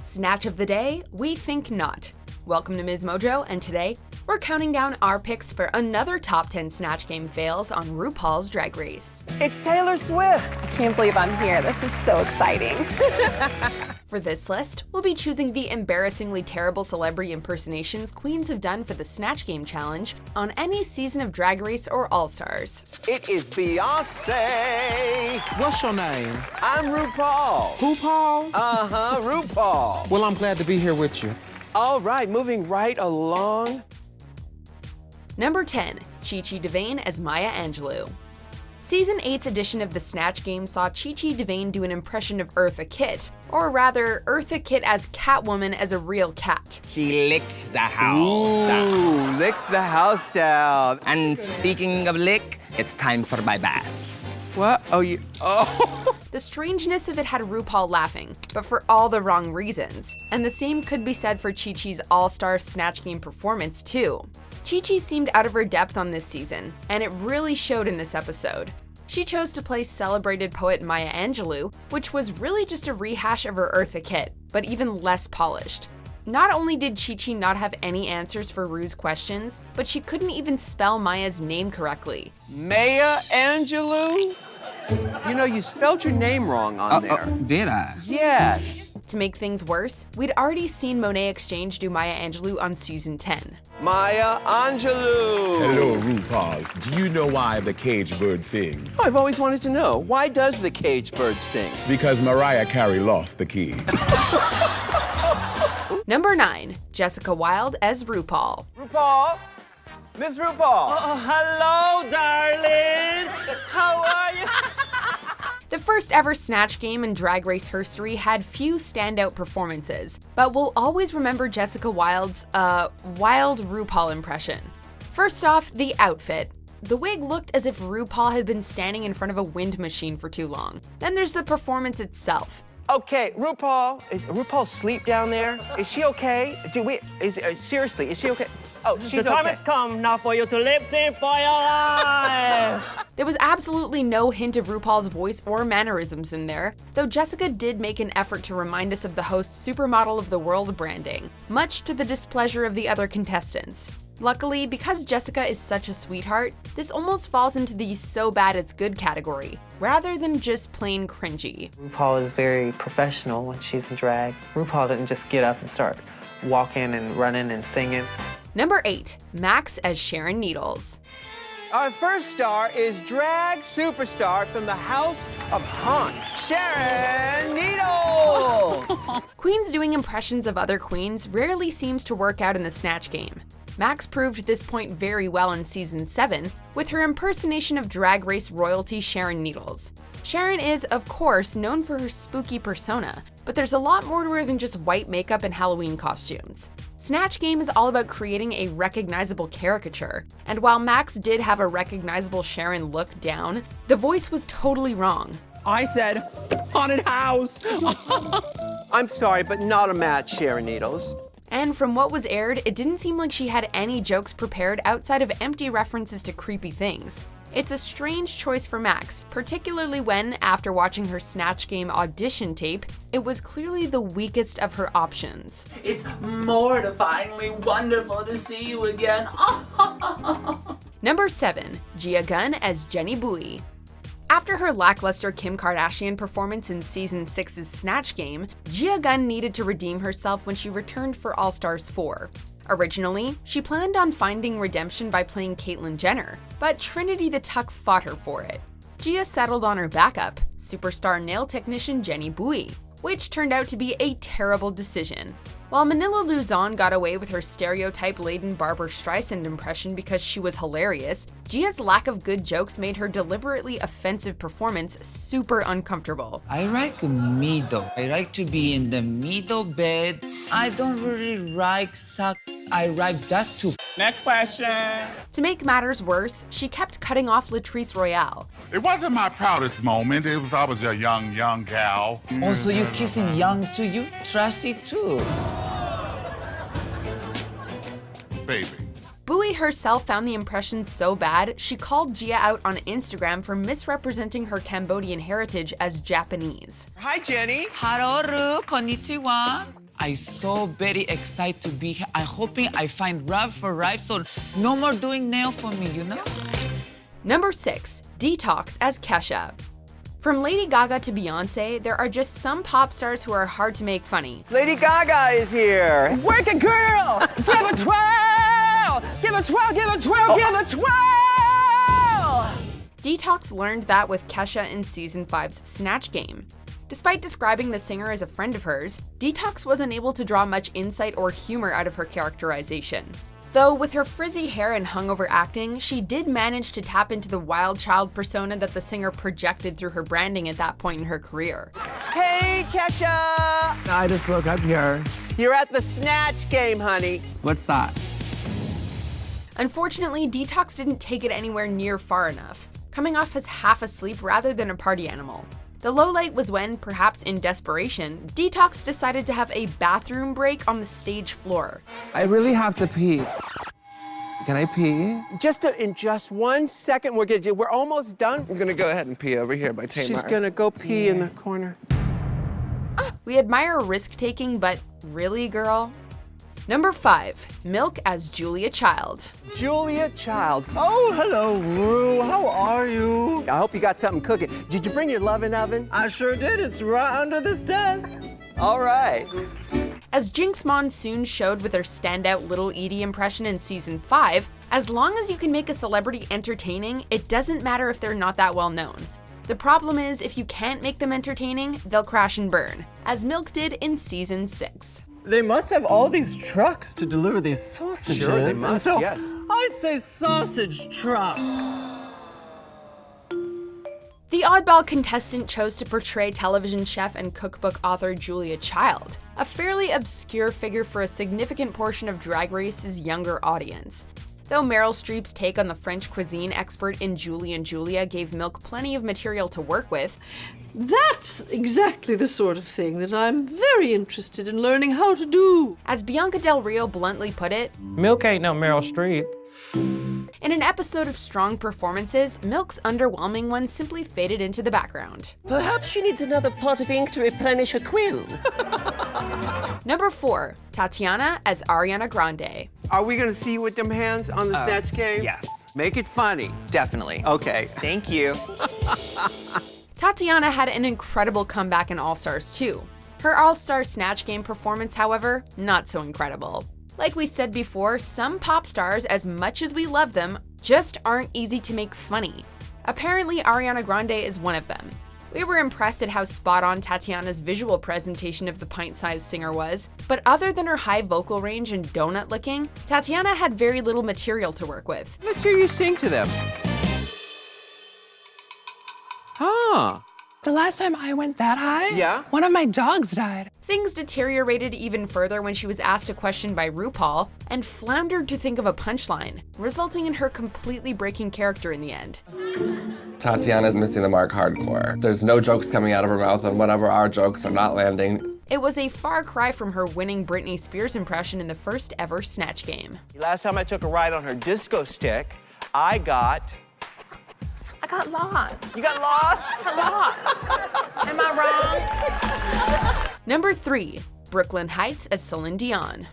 Snatch of the day? We think not. Welcome to MsMojo, and today, we're counting down our picks for another top 10 Snatch Game fails on RuPaul's Drag Race. It's Taylor Swift! I can't believe I'm here. This is so exciting. For this list, we'll be choosing the embarrassingly terrible celebrity impersonations queens have done for the Snatch Game Challenge on any season of Drag Race or All-Stars. It is Beyonce! What's your name? I'm RuPaul. RuPaul? Uh-huh, RuPaul. Well, I'm glad to be here with you. All right, moving right along. Number 10, Chi-Chi DeVayne as Maya Angelou. Season 8's edition of the Snatch Game saw Chi-Chi DeVayne do an impression of Eartha Kitt, or rather, Eartha Kitt as Catwoman as a real cat. She licks the house Ooh, down. licks the house down. And speaking of lick, it's time for my bath. What? Oh. The strangeness of it had RuPaul laughing, but for all the wrong reasons. And the same could be said for Chi-Chi's all-star Snatch Game performance, too. Chi-Chi seemed out of her depth on this season, and it really showed in this episode. She chose to play celebrated poet Maya Angelou, which was really just a rehash of her Eartha Kitt, but even less polished. Not only did Chi-Chi not have any answers for Ru's questions, but she couldn't even spell Maya's name correctly. Maya Angelou? You know, you spelled your name wrong on there. Did I? Yes. To make things worse, we'd already seen Monet X Change do Maya Angelou on season 10. Maya Angelou. Hello, RuPaul. Do you know why the cage bird sings? I've always wanted to know, why does the cage bird sing? Because Mariah Carey lost the key. Number 9, Jessica Wilde as RuPaul. RuPaul? Miss RuPaul. Oh, hello, darling! How are you? The first ever Snatch Game in Drag Race history had few standout performances, but we'll always remember Jessica Wilde's, wild RuPaul impression. First off, the outfit. The wig looked as if RuPaul had been standing in front of a wind machine for too long. Then there's the performance itself. Okay, RuPaul, is RuPaul asleep down there? Is she okay? Seriously, is she okay? Oh, she's The time okay. has come now for you to lip sync for your life! There was absolutely no hint of RuPaul's voice or mannerisms in there, though Jessica did make an effort to remind us of the host's supermodel of the world branding, much to the displeasure of the other contestants. Luckily, because Jessica is such a sweetheart, this almost falls into the so bad it's good category, rather than just plain cringy. RuPaul is very professional when she's in drag. RuPaul didn't just get up and start walking and running and singing. Number 8, Max as Sharon Needles. Our first star is drag superstar from the House of Haunt, Sharon Needles! Queens doing impressions of other queens rarely seems to work out in the Snatch Game. Max proved this point very well in season 7 with her impersonation of Drag Race royalty Sharon Needles. Sharon is, of course, known for her spooky persona, but there's a lot more to her than just white makeup and Halloween costumes. Snatch Game is all about creating a recognizable caricature, and while Max did have a recognizable Sharon look down, the voice was totally wrong. I said, haunted house! I'm sorry, but not a match, Sharon Needles. And from what was aired, it didn't seem like she had any jokes prepared outside of empty references to creepy things. It's a strange choice for Max, particularly when, after watching her Snatch Game audition tape, it was clearly the weakest of her options. It's mortifyingly wonderful to see you again. Number 7, Gia Gunn as Jenny Bowie. After her lackluster Kim Kardashian performance in season 6's Snatch Game, Gia Gunn needed to redeem herself when she returned for All Stars 4. Originally, she planned on finding redemption by playing Caitlyn Jenner, but Trinity the Tuck fought her for it. Gia settled on her backup, superstar nail technician Jenny Bowie, which turned out to be a terrible decision. While Manila Luzon got away with her stereotype-laden Barbra Streisand impression because she was hilarious, Gia's lack of good jokes made her deliberately offensive performance super uncomfortable. I like middle. I like to be in the middle bed. I don't really like suck. I like just to. Next question. To make matters worse, she kept cutting off Latrice Royale. It wasn't my proudest moment. I was a young gal. Also, you kissing young to you? Trashy too. Baby. Bowie herself found the impression so bad, she called Gia out on Instagram for misrepresenting her Cambodian heritage as Japanese. Hi, Jenny. Haroru, konnichiwa. I'm so very excited to be here. I'm hoping I find love for life, so no more doing nail for me, you know? Number 6, Detox as Kesha. From Lady Gaga to Beyonce, there are just some pop stars who are hard to make funny. Lady Gaga is here. Work it, girl! Give a twirl! Give a twirl, give a twirl, give a twirl! Detox learned that with Kesha in Season 5's Snatch Game. Despite describing the singer as a friend of hers, Detox wasn't able to draw much insight or humor out of her characterization. Though with her frizzy hair and hungover acting, she did manage to tap into the wild child persona that the singer projected through her branding at that point in her career. Hey, Kesha! I just woke up here. You're at the Snatch Game, honey. What's that? Unfortunately, Detox didn't take it anywhere near far enough, coming off as half asleep rather than a party animal. The lowlight was when, perhaps in desperation, Detox decided to have a bathroom break on the stage floor. I really have to pee. Can I pee? In just 1 second, we're almost done. I'm gonna go ahead and pee over here by Tamar. She's gonna go pee in the corner. We admire risk-taking, but really, girl? Number 5, Milk as Julia Child. Julia Child. Oh, hello, Rue. How are you? I hope you got something cooking. Did you bring your loving oven? I sure did. It's right under this desk. All right. As Jinx Monsoon showed with her standout Little Edie impression in Season 5, as long as you can make a celebrity entertaining, it doesn't matter if they're not that well known. The problem is, if you can't make them entertaining, they'll crash and burn, as Milk did in Season 6. They must have all these trucks to deliver these sausages. Sure, they must, and so yes. I'd say sausage trucks. The oddball contestant chose to portray television chef and cookbook author Julia Child, a fairly obscure figure for a significant portion of Drag Race's younger audience. Though Meryl Streep's take on the French cuisine expert in Julie and Julia gave Milk plenty of material to work with, that's exactly the sort of thing that I'm very interested in learning how to do. As Bianca Del Rio bluntly put it, Milk ain't no Meryl Streep. in an episode of Strong Performances, Milk's underwhelming one simply faded into the background. Perhaps she needs another pot of ink to replenish her quill. Number 4, Tatiana as Ariana Grande. Are we gonna see you with them hands on the Snatch Game? Yes. Make it funny. Definitely. Okay. Thank you. Tatiana had an incredible comeback in All Stars 2. Her All-Star Snatch Game performance, however, not so incredible. Like we said before, some pop stars, as much as we love them, just aren't easy to make funny. Apparently, Ariana Grande is one of them. We were impressed at how spot-on Tatiana's visual presentation of the pint-sized singer was, but other than her high vocal range and donut licking, Tatiana had very little material to work with. Let's hear you sing to them. Huh. The last time I went that high, Yeah? one of my dogs died. Things deteriorated even further when she was asked a question by RuPaul and floundered to think of a punchline, resulting in her completely breaking character in the end. Tatiana's missing the mark hardcore. There's no jokes coming out of her mouth, and whenever our jokes are not landing. It was a far cry from her winning Britney Spears impression in the first ever Snatch Game. Last time I took a ride on her disco stick, I got lost. You got lost? Lost. Am I wrong? Number 3, Brooklyn Heights as Celine Dion.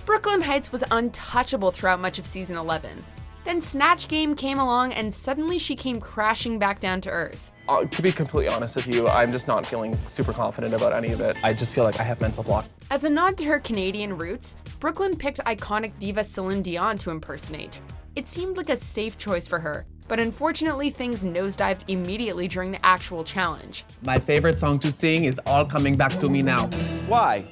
Brooklyn Heights was untouchable throughout much of Season 11. Then Snatch Game came along and suddenly she came crashing back down to earth. To be completely honest with you, I'm just not feeling super confident about any of it. I just feel like I have mental block. As a nod to her Canadian roots, Brooklyn picked iconic diva Celine Dion to impersonate. It seemed like a safe choice for her, but unfortunately things nosedived immediately during the actual challenge. My favorite song to sing is All Coming Back to Me Now. Why?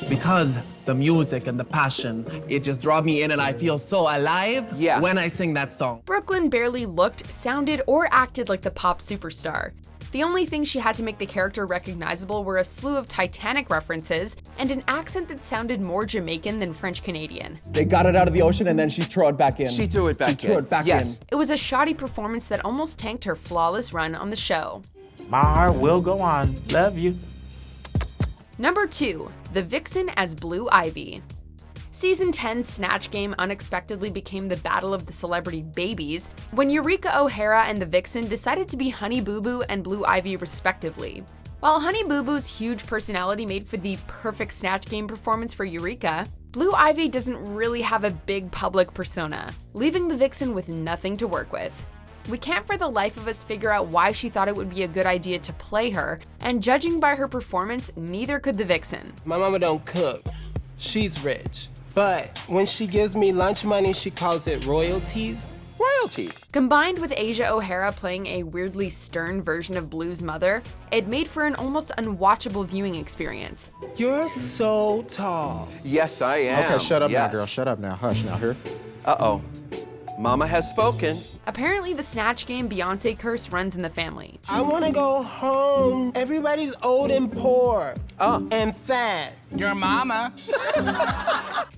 Because the music and the passion, it just draws me in and I feel so alive when I sing that song. Brooklyn barely looked, sounded, or acted like the pop superstar. The only thing she had to make the character recognizable were a slew of Titanic references and an accent that sounded more Jamaican than French-Canadian. They got it out of the ocean and then she threw it back in. She threw it back in. She threw it back in. It was a shoddy performance that almost tanked her flawless run on the show. My heart will go on. Love you. Number 2, the Vixen as Blue Ivy. Season 10's Snatch Game unexpectedly became the battle of the celebrity babies when Eureka O'Hara and the Vixen decided to be Honey Boo Boo and Blue Ivy respectively. While Honey Boo Boo's huge personality made for the perfect Snatch Game performance for Eureka, Blue Ivy doesn't really have a big public persona, leaving the Vixen with nothing to work with. We can't for the life of us figure out why she thought it would be a good idea to play her, and judging by her performance, neither could the Vixen. My mama don't cook. She's rich. But when she gives me lunch money, she calls it royalties. Royalties? Combined with Asia O'Hara playing a weirdly stern version of Blue's mother, it made for an almost unwatchable viewing experience. You're so tall. Yes, I am. Okay, shut up now, girl. Shut up now. Hush now, here. Uh-oh. Mama has spoken. Apparently, the Snatch Game Beyonce curse runs in the family. I want to go home. Everybody's old and poor. And fat. Your mama.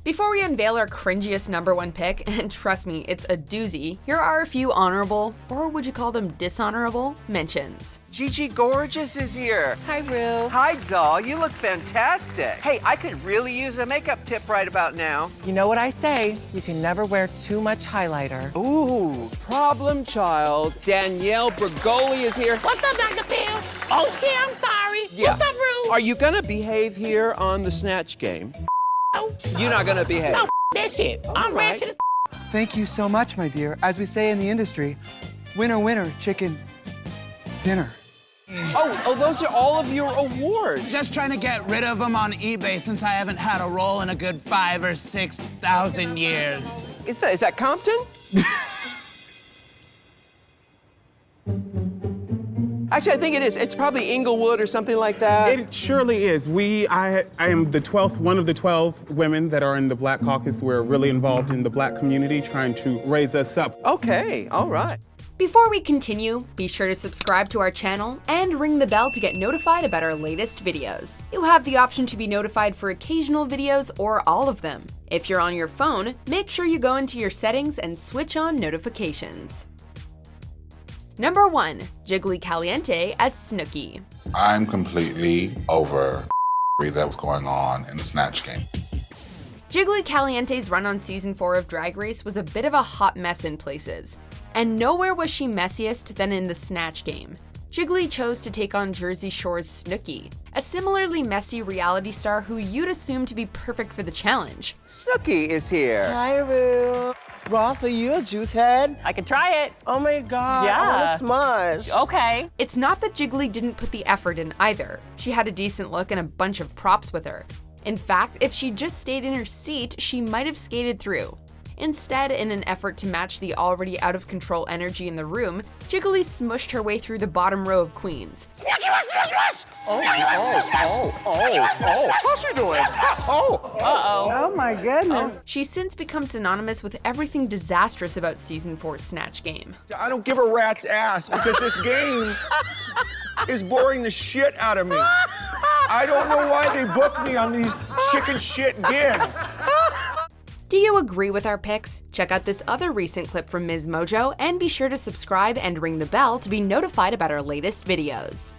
Before we unveil our cringiest #1 pick, and trust me, it's a doozy, here are a few honorable, or would you call them dishonorable, mentions. Gigi Gorgeous is here. Hi, Rue. Hi, doll. You look fantastic. Hey, I could really use a makeup tip right about now. You know what I say? You can never wear too much highlighter. Ooh, problem child. Danielle Bergoli is here. What's up, Dr. Phil? Oh, shit, I'm sorry. Yeah. What's up, Rue? Are you gonna behave here on the Snatch Game? You're not gonna behave. No, that shit. I'm ready to Thank you so much, my dear. As we say in the industry, winner, winner, chicken dinner. Oh, those are all of your awards. Just trying to get rid of them on eBay since I haven't had a role in a good 5,000 or 6,000 years. Is that Compton? Actually, I think it is. It's probably Inglewood or something like that. It surely is. I am one of the 12 women that are in the Black Caucus. We're really involved in the Black community, trying to raise us up. Okay, all right. Before we continue, be sure to subscribe to our channel and ring the bell to get notified about our latest videos. You have the option to be notified for occasional videos or all of them. If you're on your phone, make sure you go into your settings and switch on notifications. #1, Jiggly Caliente as Snooki. I'm completely over that was going on in the Snatch Game. Jiggly Caliente's run on season 4 of Drag Race was a bit of a hot mess in places, and nowhere was she messiest than in the Snatch Game. Jiggly chose to take on Jersey Shore's Snooki, a similarly messy reality star who you'd assume to be perfect for the challenge. Snooki is here. Hi, Rue. Ross, are you a juice head? I can try it. Oh my God, Yeah. I want to smush. Okay. It's not that Jiggly didn't put the effort in either. She had a decent look and a bunch of props with her. In fact, if she just stayed in her seat, she might have skated through. Instead, in an effort to match the already out-of-control energy in the room, Jiggly smushed her way through the bottom row of queens. What's she doing? Oh my goodness. She's since become synonymous with everything disastrous about Season 4's Snatch Game. I don't give a rat's ass because this game is boring the shit out of me. I don't know why they booked me on these chicken shit games. Do you agree with our picks? Check out this other recent clip from MsMojo and be sure to subscribe and ring the bell to be notified about our latest videos.